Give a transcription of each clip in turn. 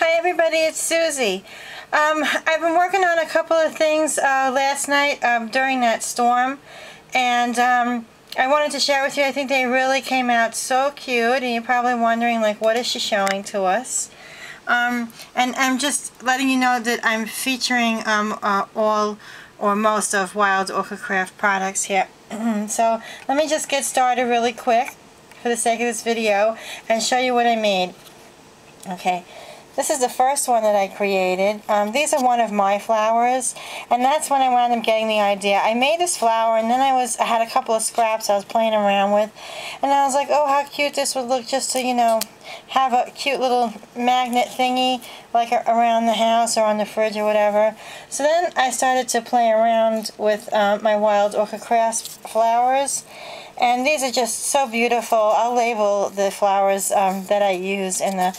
Hi everybody, it's Susie. I've been working on a couple of things last night during that storm, and I wanted to share with you. I think they really came out so cute, and you're probably wondering, like, what is she showing to us? And I'm just letting you know that I'm featuring all or most of Wild Orchid Craft products here. So let me just get started really quick for the sake of this video and show you what I made. Okay, this is the first one that I created. These are one of my flowers, and that's when I wound up getting the idea. I made this flower, and then I had a couple of scraps I was playing around with, and I was like, oh, how cute this would look just to, you know, have a cute little magnet thingy like around the house or on the fridge or whatever. So then I started to play around with my Wild Orchid Craft flowers, and these are just so beautiful. I'll label the flowers that I use in the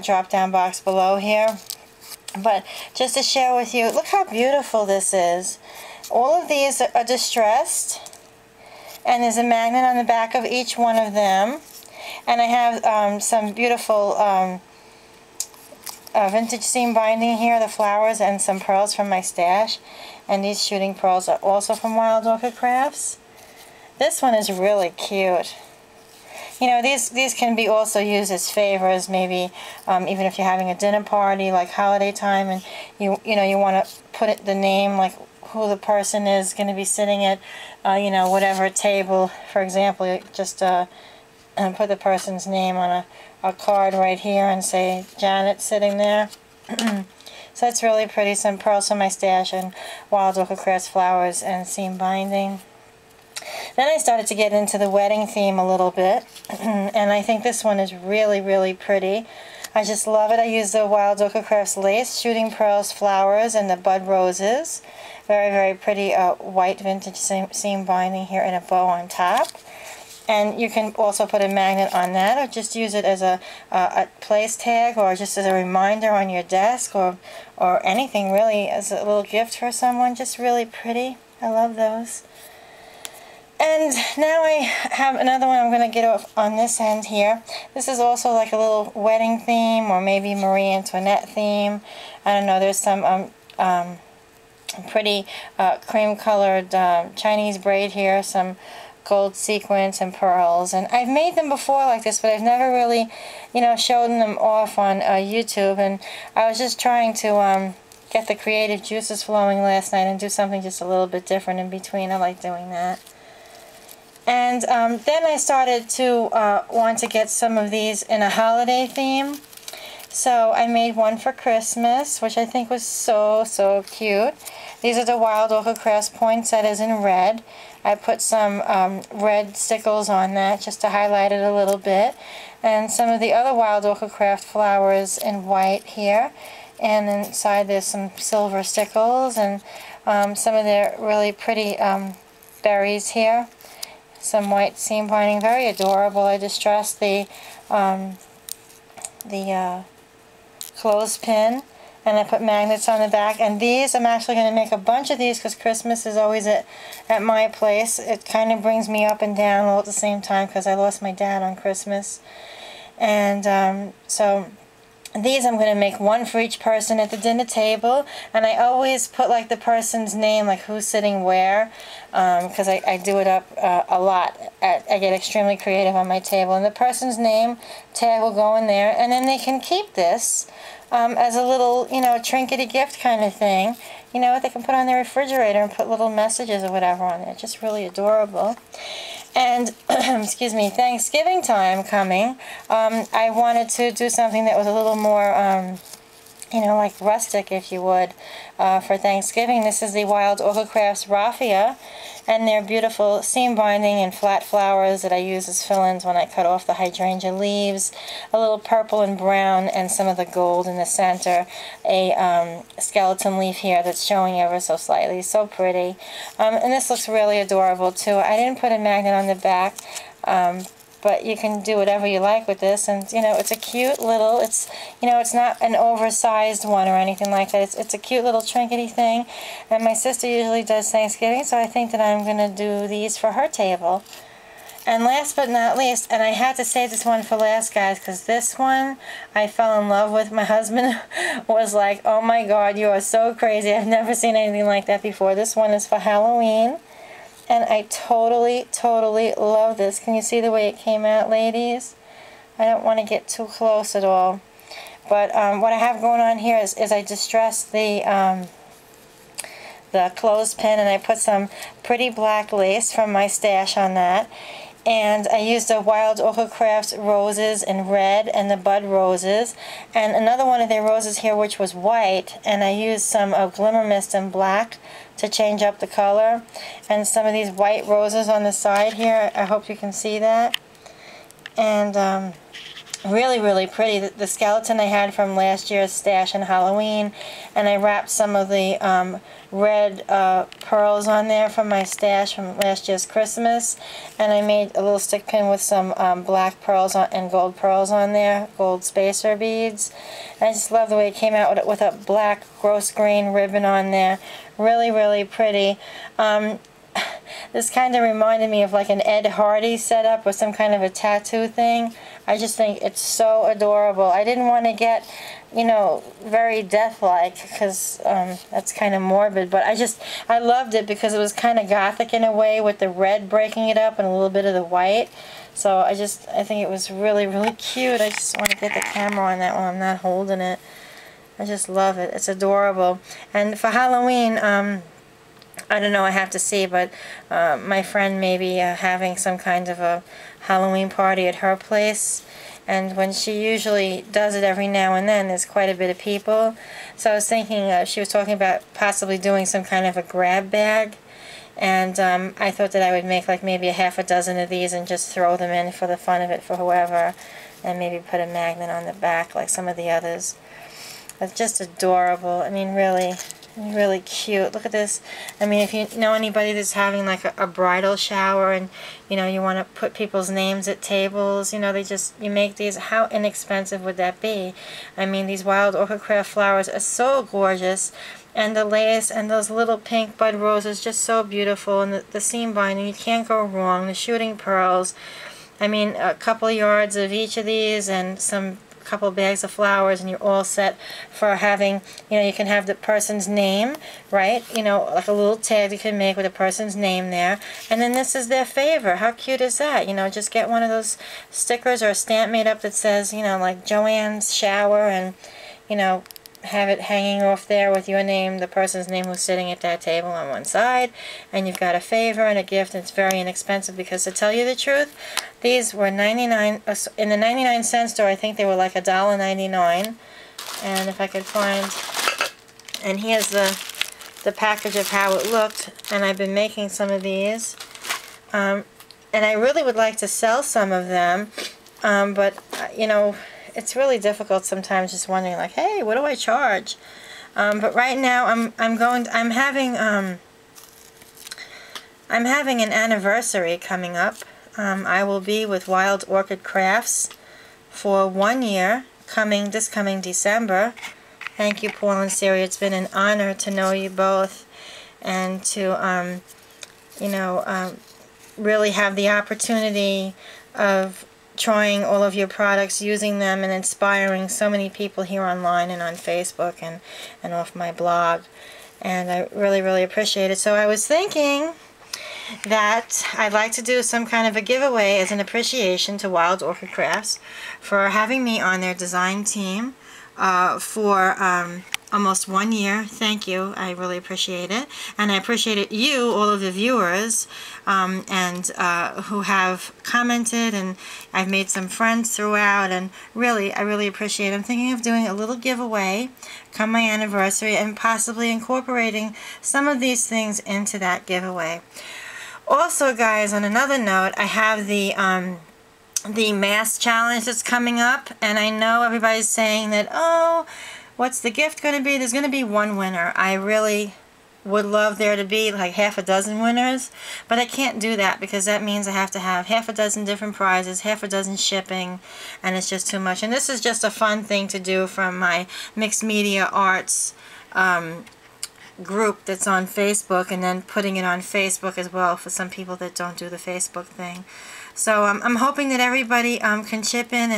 drop-down box below here. But just to share with you, look how beautiful this is. All of these are distressed, and there's a magnet on the back of each one of them. And I have some beautiful vintage seam binding here, the flowers, and some pearls from my stash. And these shooting pearls are also from Wild Orchid Crafts. This one is really cute. You know, these can be also used as favors, maybe even if you're having a dinner party like holiday time, and you want to put the name, like who the person is going to be sitting at, you know, whatever table. For example, you just put the person's name on a card right here and say Janet sitting there. So that's really pretty. Some pearls from my stash and Wild Orchid Crafts flowers and seam binding. Then I started to get into the wedding theme a little bit, and I think this one is really, really pretty. I just love it. I use the Wild Orchid Crafts lace, shooting pearls, flowers, and the bud roses. Very, very pretty white vintage seam binding here in a bow on top. And you can also put a magnet on that, or just use it as a place tag, or just as a reminder on your desk, or anything really, as a little gift for someone. Just really pretty. I love those. And now I have another one I'm going to get off on this end here. This is also like a little wedding theme, or maybe Marie Antoinette theme. I don't know, there's some pretty cream-colored Chinese braid here, some gold sequins and pearls. And I've made them before like this, but I've never really, you know, shown them off on YouTube. And I was just trying to get the creative juices flowing last night and do something just a little bit different in between. I like doing that. And then I started to want to get some of these in a holiday theme. So I made one for Christmas, which I think was so, so cute. These are the Wild Orchid Crafts poinsettias in red. I put some red stickles on that just to highlight it a little bit. And some of the other Wild Orchid Craft flowers in white here. And inside there's some silver stickles and some of their really pretty berries here. Some white seam binding, very adorable. I distressed the clothespin, and I put magnets on the back. And these, I'm actually going to make a bunch of these because Christmas is always at my place. It kind of brings me up and down all at the same time because I lost my dad on Christmas. And so these I'm going to make one for each person at the dinner table, and I always put like the person's name, like who's sitting where, because I do it up a lot. I get extremely creative on my table, and the person's name tag will go in there, and then they can keep this as a little, you know, trinkety gift kind of thing. You know, they can put on their refrigerator and put little messages or whatever on it. Just really adorable. And, excuse me, Thanksgiving time coming, I wanted to do something that was a little more, you know, like rustic, if you would, for Thanksgiving. This is the Wild Orchid Crafts raffia, and they're beautiful seam binding and flat flowers that I use as fill-ins when I cut off the hydrangea leaves. A little purple and brown and some of the gold in the center. A skeleton leaf here that's showing ever so slightly. So pretty. And this looks really adorable too. I didn't put a magnet on the back, but you can do whatever you like with this. And, you know, it's a cute little, you know, it's not an oversized one or anything like that. It's a cute little trinkety thing. And my sister usually does Thanksgiving, so I think that I'm going to do these for her table. And last but not least, and I had to save this one for last, guys, because this one I fell in love with. My husband was like, oh my god, you are so crazy. I've never seen anything like that before. This one is for Halloween. And I totally, totally love this. Can you see the way it came out, ladies? I don't want to get too close at all. But what I have going on here is I distressed the clothespin, and I put some pretty black lace from my stash on that. And I used the Wild Orchid Crafts roses in red and the bud roses. And another one of their roses here which was white. And I used some Glimmer Mist in black to change up the color. And some of these white roses on the side here. I hope you can see that. And really, really pretty. The skeleton I had from last year's stash in Halloween, and I wrapped some of the red pearls on there from my stash from last year's Christmas, and I made a little stick pin with some black pearls and gold pearls on there, gold spacer beads. And I just love the way it came out with a black gross grain ribbon on there. Really, really pretty. This kind of reminded me of like an Ed Hardy setup with some kind of a tattoo thing. I just think it's so adorable. I didn't want to get, you know, very death-like because that's kind of morbid, but I loved it because it was kind of gothic in a way with the red breaking it up and a little bit of the white. So I think it was really, really cute. I just want to get the camera on that while I'm not holding it. I just love it. It's adorable. And for Halloween, I don't know, I have to see, but my friend may be having some kind of a Halloween party at her place, and when she usually does it every now and then, there's quite a bit of people. So I was thinking, she was talking about possibly doing some kind of a grab bag, and I thought that I would make like maybe a half a dozen of these and just throw them in for the fun of it for whoever, and maybe put a magnet on the back like some of the others. It's just adorable. I mean, really. Really cute. Look at this. I mean, if you know anybody that's having like a bridal shower and, you know, you want to put people's names at tables, you know, you make these. How inexpensive would that be? I mean, these Wild Orchid Craft flowers are so gorgeous, and the lace and those little pink bud roses just so beautiful, and the seam binding, you can't go wrong. The shooting pearls, I mean, a couple yards of each of these and some couple bags of flowers, and you're all set for having, you know, you can have the person's name, right, you know, like a little tag you can make with a person's name there, and then this is their favor. How cute is that? You know, just get one of those stickers or a stamp made up that says, you know, like Joanne's shower, and, you know, have it hanging off there with your name, the person's name who's sitting at that table on one side, and you've got a favor and a gift, and it's very inexpensive, because to tell you the truth, these were 99 in the 99-cent store. I think they were like $1.99, and if I could find, and here's the package of how it looked, and I've been making some of these, and I really would like to sell some of them, but you know, it's really difficult sometimes, just wondering like, hey, what do I charge? But right now I'm having an anniversary coming up. I will be with Wild Orchid Crafts for 1 year this coming December. Thank you, Paul and Siri. It's been an honor to know you both, and to you know, really have the opportunity of trying all of your products, using them, and inspiring so many people here online and on Facebook and off my blog. And I really, really appreciate it. So I was thinking that I'd like to do some kind of a giveaway as an appreciation to Wild Orchid Crafts for having me on their design team for almost 1 year. Thank you. I really appreciate it. And I appreciate you, all of the viewers, and who have commented, and I've made some friends throughout, and really, I really appreciate it. I'm thinking of doing a little giveaway come my anniversary, and possibly incorporating some of these things into that giveaway. Also, guys, on another note, I have the mask challenge that's coming up, and I know everybody's saying that, oh, what's the gift going to be? There's going to be one winner. I really would love there to be like half a dozen winners, but I can't do that because that means I have to have half a dozen different prizes, half a dozen shipping, and it's just too much. And this is just a fun thing to do from my mixed media arts group that's on Facebook, and then putting it on Facebook as well for some people that don't do the Facebook thing. So I'm hoping that everybody can chip in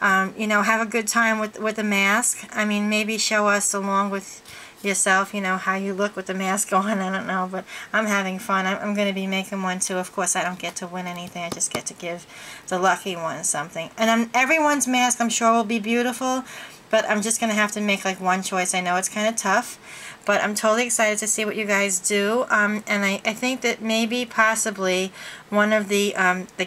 and you know, have a good time with the mask. I mean, maybe show us along with yourself, you know, how you look with the mask on. I don't know, but I'm having fun. I'm going to be making one too. Of course, I don't get to win anything. I just get to give the lucky one something. And everyone's mask, I'm sure, will be beautiful, but I'm just going to have to make like one choice. I know it's kind of tough, but I'm totally excited to see what you guys do. And I think that maybe, possibly, one of the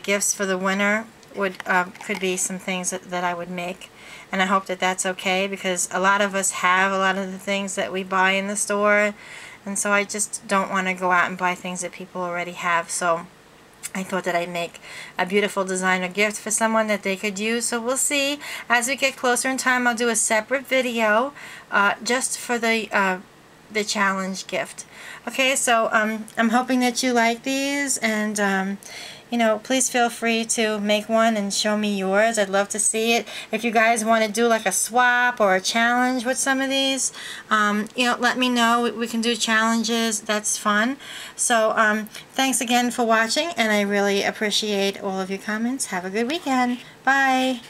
gifts for the winner could be some things that I would make. And I hope that that's okay, because a lot of us have a lot of the things that we buy in the store, and so I just don't want to go out and buy things that people already have. So I thought that I'd make a beautiful designer gift for someone that they could use. So we'll see. As we get closer in time, I'll do a separate video just for the challenge gift. Okay, so I'm hoping that you like these, and you know, please feel free to make one and show me yours. I'd love to see it. If you guys want to do like a swap or a challenge with some of these, you know, let me know. We can do challenges. That's fun. So thanks again for watching, and I really appreciate all of your comments. Have a good weekend. Bye.